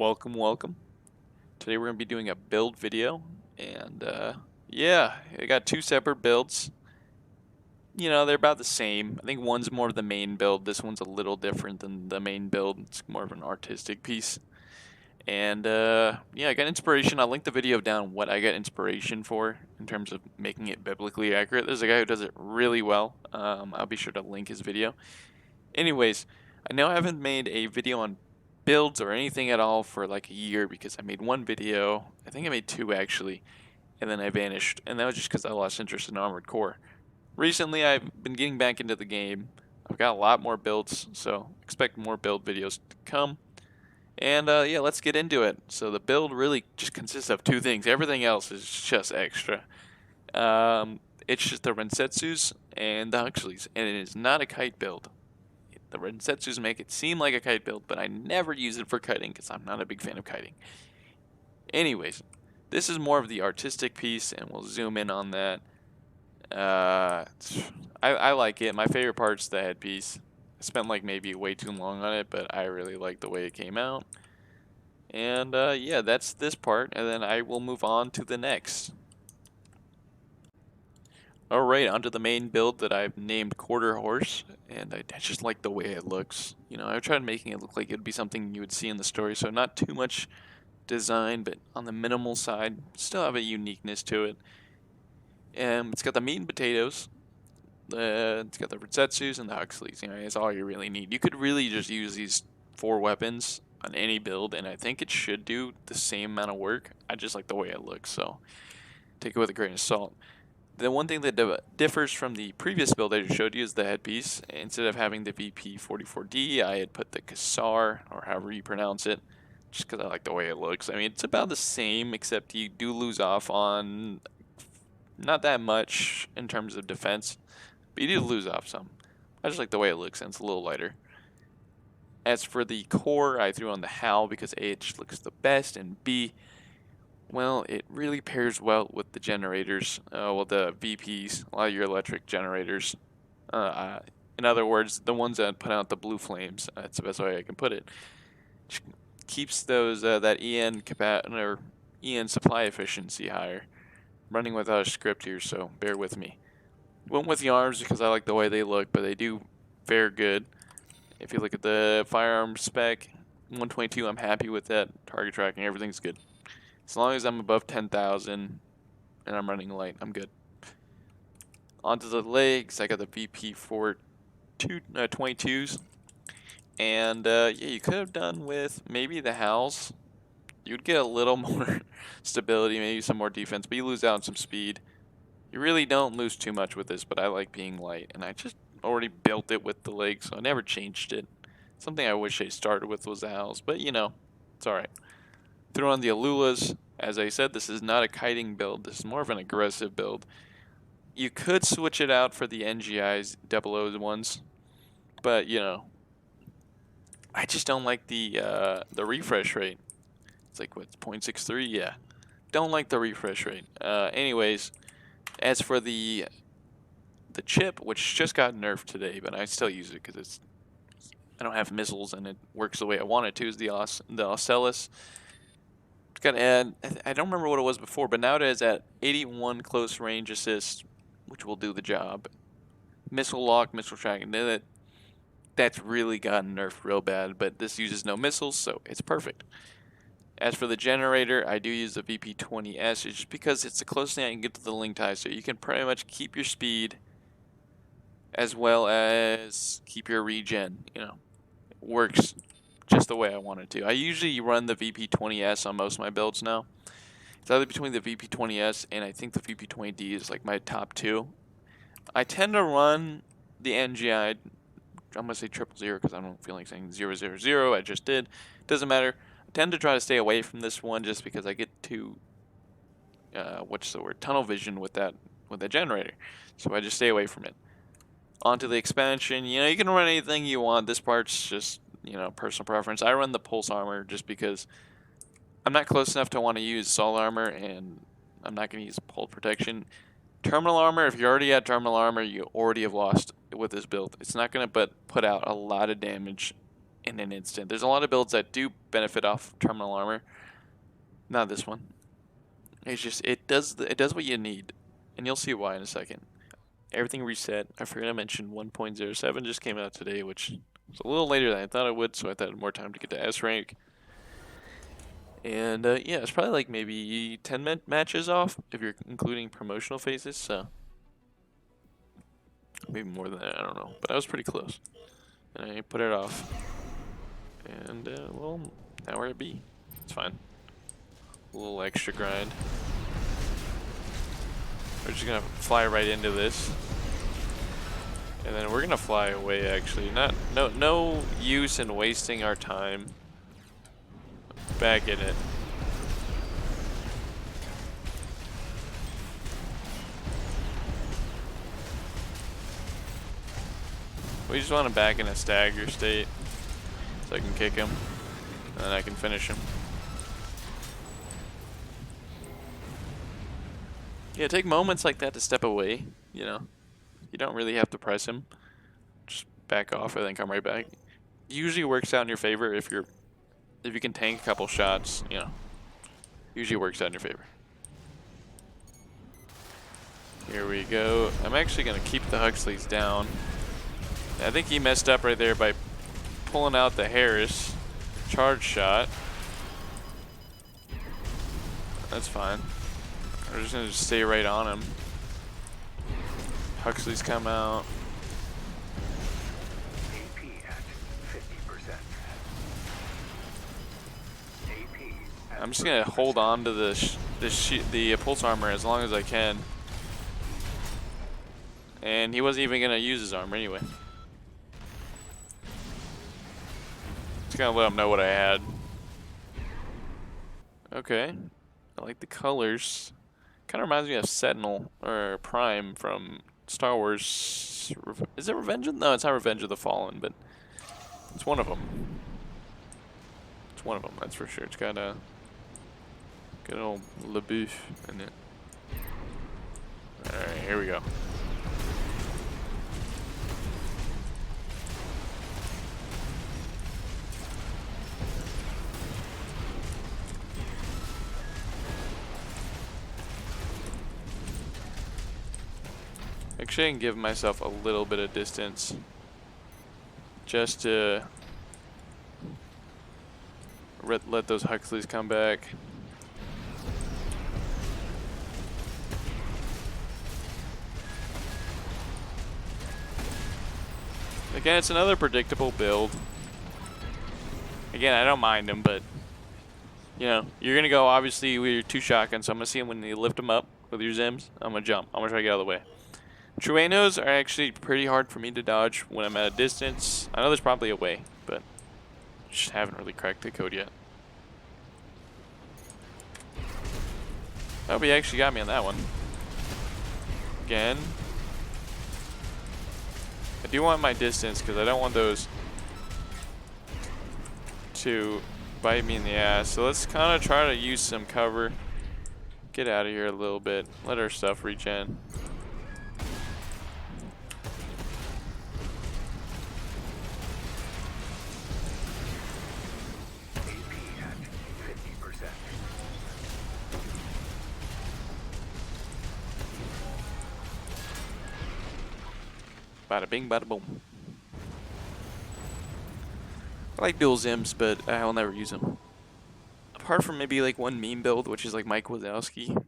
Welcome. Today we're going to be doing a build video, and yeah, I got two separate builds. You know, they're about the same. I think one's more of the main build. This one's a little different than the main build. It's more of an artistic piece. And yeah, I got inspiration. I'll link the video down what I got inspiration for in terms of making it biblically accurate. There's a guy who does it really well. I'll be sure to link his video. Anyways, I know I haven't made a video on builds or anything at all for like a year because I made one video. I think I made two actually, and then I vanished. And that was just because I lost interest in Armored Core. Recently, I've been getting back into the game. I've got a lot more builds, so expect more build videos to come. And yeah, let's get into it. So the build really just consists of two things. Everything else is just extra. It's just the Ransetsus and the Huxleys, and it is not a kite build. The Ransetsus make it seem like a kite build, but I never use it for kiting because I'm not a big fan of kiting. Anyways, this is more of the artistic piece, and we'll zoom in on that. I like it. My favorite part's the headpiece. I spent like maybe way too long on it, but I really like the way it came out. And yeah, that's this part, and then I will move on to the next. Alright, onto the main build that I've named Quarter Horse, and I just like the way it looks. You know, I tried making it look like it would be something you would see in the story, so not too much design, but on the minimal side, still have a uniqueness to it. It's got the meat and potatoes, it's got the Ransetsus and the Huxleys. You know, it's all you really need. You could really just use these four weapons on any build, and I think it should do the same amount of work. I just like the way it looks, so take it with a grain of salt. The one thing that differs from the previous build I just showed you is the headpiece. Instead of having the VP44D, I had put the Kassar, or however you pronounce it, just because I like the way it looks. I mean, it's about the same, except you do lose off on not that much in terms of defense, but you do lose off some. I just like the way it looks, and it's a little lighter. As for the core, I threw on the HAL because A, it just looks the best, and B, well, it really pairs well with the generators, well, the VPs, a lot of your electric generators. In other words, the ones that put out the blue flames. That's the best way I can put it. Keeps those that EN supply efficiency higher. Running without a script here, so bear with me. Went with the arms because I like the way they look, but they do fare good. If you look at the firearm spec, 122, I'm happy with that. Target tracking, everything's good. As long as I'm above 10,000 and I'm running light, I'm good. Onto the legs, I got the VP22s. And yeah, you could have done with maybe the HALs. You'd get a little more stability, maybe some more defense, but you lose out on some speed. You really don't lose too much with this, but I like being light. And I just already built it with the legs, so I never changed it. Something I wish I started with was the HALs, but you know, it's alright. Threw on the Alulas. As I said, this is not a kiting build. This is more of an aggressive build. You could switch it out for the NGI's 00 ones, but you know, I just don't like the refresh rate. It's like what, 0.63? Yeah, don't like the refresh rate. Anyways, as for the chip, which just got nerfed today, but I still use it because I don't have missiles and it works the way I want it to. Is the Ocellus. Got to add, I don't remember what it was before, but now it is at 81 close range assist, which will do the job. Missile lock, missile tracking, that's really gotten nerfed real bad, but this uses no missiles, so it's perfect. As for the generator, I do use the VP20S, just because it's the closest thing I can get to the link tie, so you can pretty much keep your speed as well as keep your regen. You know, it works just the way I want it to. I usually run the VP20S on most of my builds now. It's either between the VP20S and I think the VP20D is like my top two. I tend to run the NGI, I'm going to say 000 because I don't feel like saying 000, I just did. Doesn't matter. I tend to try to stay away from this one just because I get to, what's the word, tunnel vision with that generator. So I just stay away from it. Onto the expansion, you know, you can run anything you want. This part's just, you know, personal preference. I run the pulse armor just because I'm not close enough to want to use sol armor, and I'm not going to use pulse protection. Terminal armor, if you already had terminal armor, you already have lost with this build. It's not going to put out a lot of damage in an instant. There's a lot of builds that do benefit off terminal armor. Not this one. It's just it does what you need, and you'll see why in a second. Everything reset. I forgot to mention 1.07 just came out today, which was a little later than I thought it would, so I thought I had more time to get to S rank. And yeah, it's probably like maybe 10 matches off if you're including promotional phases, so maybe more than that, I don't know. But I was pretty close. And I put it off. And well, now we're at B. It's fine. A little extra grind. We're just gonna fly right into this. And then we're gonna fly away actually. No use in wasting our time. Back in it. We just want him back in a stagger state so I can kick him and then I can finish him. Yeah, take moments like that to step away, you know. You don't really have to press him. Just back off and then come right back. It usually works out in your favor if you can tank a couple shots, you know. Usually works out in your favor. Here we go. I'm actually gonna keep the Huxleys down. I think he messed up right there by pulling out the Harris charge shot. That's fine. We're just gonna stay right on him. Huxleys come out. AP at 50%. AP I'm just gonna hold on to the pulse armor as long as I can. And he wasn't even gonna use his armor anyway. Just gonna let him know what I had. Okay, I like the colors. Kind of reminds me of Sentinel or Prime from Star Wars. Is it Revenge of? No, it's not Revenge of the Fallen, but it's one of them. It's one of them, that's for sure. It's got a good old LeBouf in it. All right, here we go. Actually, I can give myself a little bit of distance just to let those Huxleys come back. Again, it's another predictable build. Again, I don't mind them, but you know, you're gonna go obviously with your 2 shotguns, so I'm gonna see them when you lift them up with your Zims. I'm gonna jump. I'm gonna try to get out of the way. Truenos are actually pretty hard for me to dodge when I'm at a distance. I know there's probably a way, but just haven't really cracked the code yet. Oh, he actually got me on that one. Again. I do want my distance because I don't want those to bite me in the ass. So let's kind of try to use some cover. Get out of here a little bit. Let our stuff regen. Bada bing, bada boom. I like dual Zims, but I'll never use them. Apart from maybe like one meme build, which is like Mike Wazowski.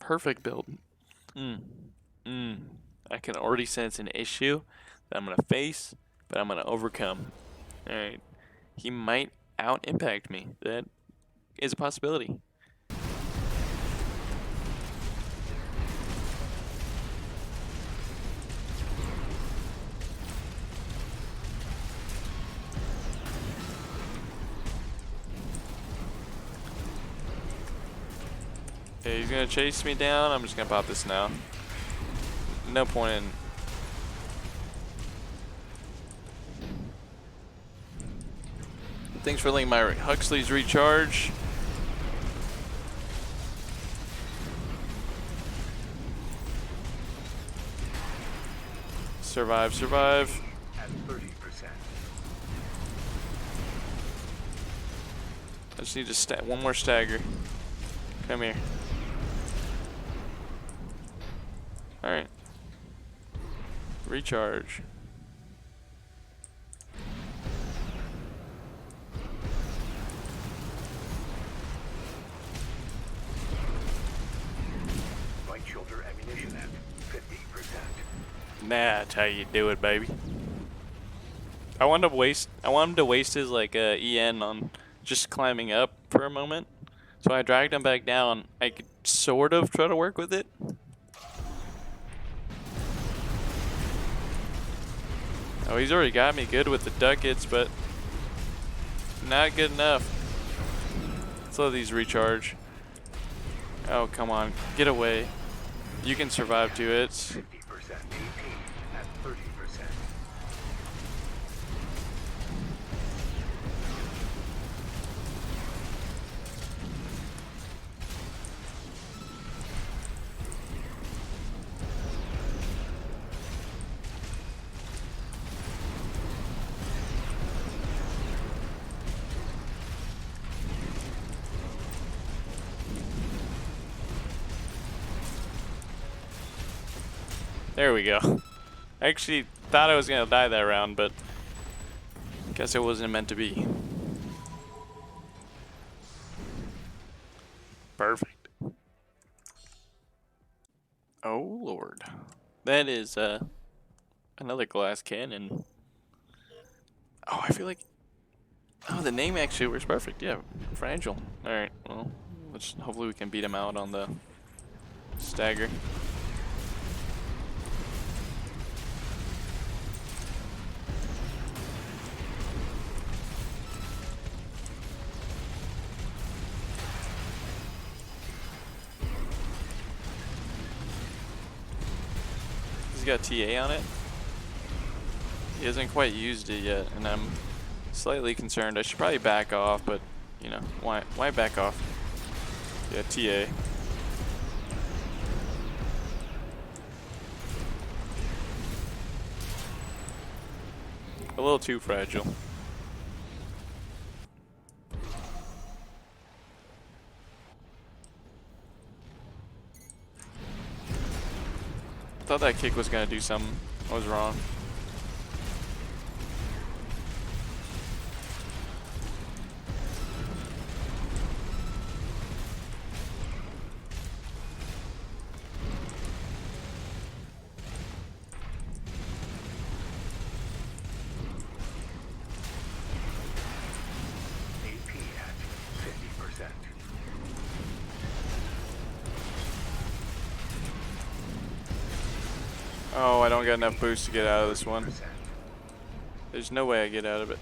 Perfect build. I can already sense an issue that I'm going to face, but I'm going to overcome. Alright. He might out-impact me. That is a possibility. Okay, he's gonna chase me down. I'm just gonna pop this now. No point in. Thanks for letting my Huxleys recharge. Survive, survive. at 30%. I just need to one more stagger. Come here. Alright. Recharge. Light shoulder ammunition at 50%. That's how you do it, baby. I wanted him to waste his like EN on just climbing up for a moment. So I dragged him back down. I could sort of try to work with it. Oh, he's already got me good with the ducats, but not good enough. Let's let these recharge. Oh, come on. Get away. You can survive to it. 50% AP at 30%. There we go. I actually thought I was going to die that round, but guess it wasn't meant to be. Perfect. Oh, Lord. That is another glass cannon. Oh, I feel like... Oh, the name actually works perfect. Yeah, fragile. Alright, well, hopefully we can beat him out on the stagger. He's got TA on it. He hasn't quite used it yet, and I'm slightly concerned. I should probably back off, but you know, why back off? Yeah, TA. A little too fragile. Thought that kick was gonna do something. I was wrong. AP at 50%. Oh, I don't got enough boost to get out of this one. There's no way I get out of it.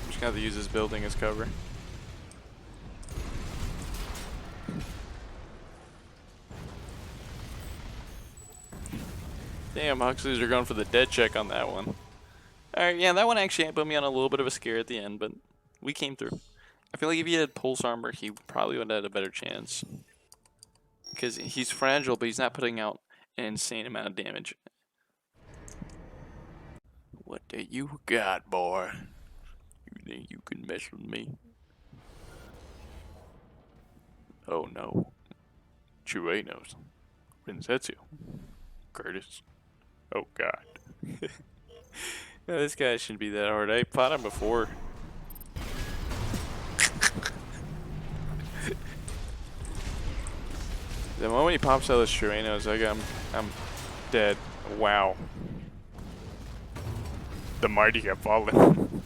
I'm just gonna have to use this building as cover. Damn, Huxleys are going for the dead check on that one. Alright, yeah, that one actually put me on a little bit of a scare at the end, but we came through. I feel like if he had pulse armor, he probably would have had a better chance. Because he's fragile, but he's not putting out an insane amount of damage. What do you got, boy? You think you can mess with me? Oh no. Chuenos. Ransetsu. Curtis. Oh god. Yeah, this guy shouldn't be that hard. I fought him before. The moment he pops out of the Chuenos, I'm dead. Wow. The mighty have fallen.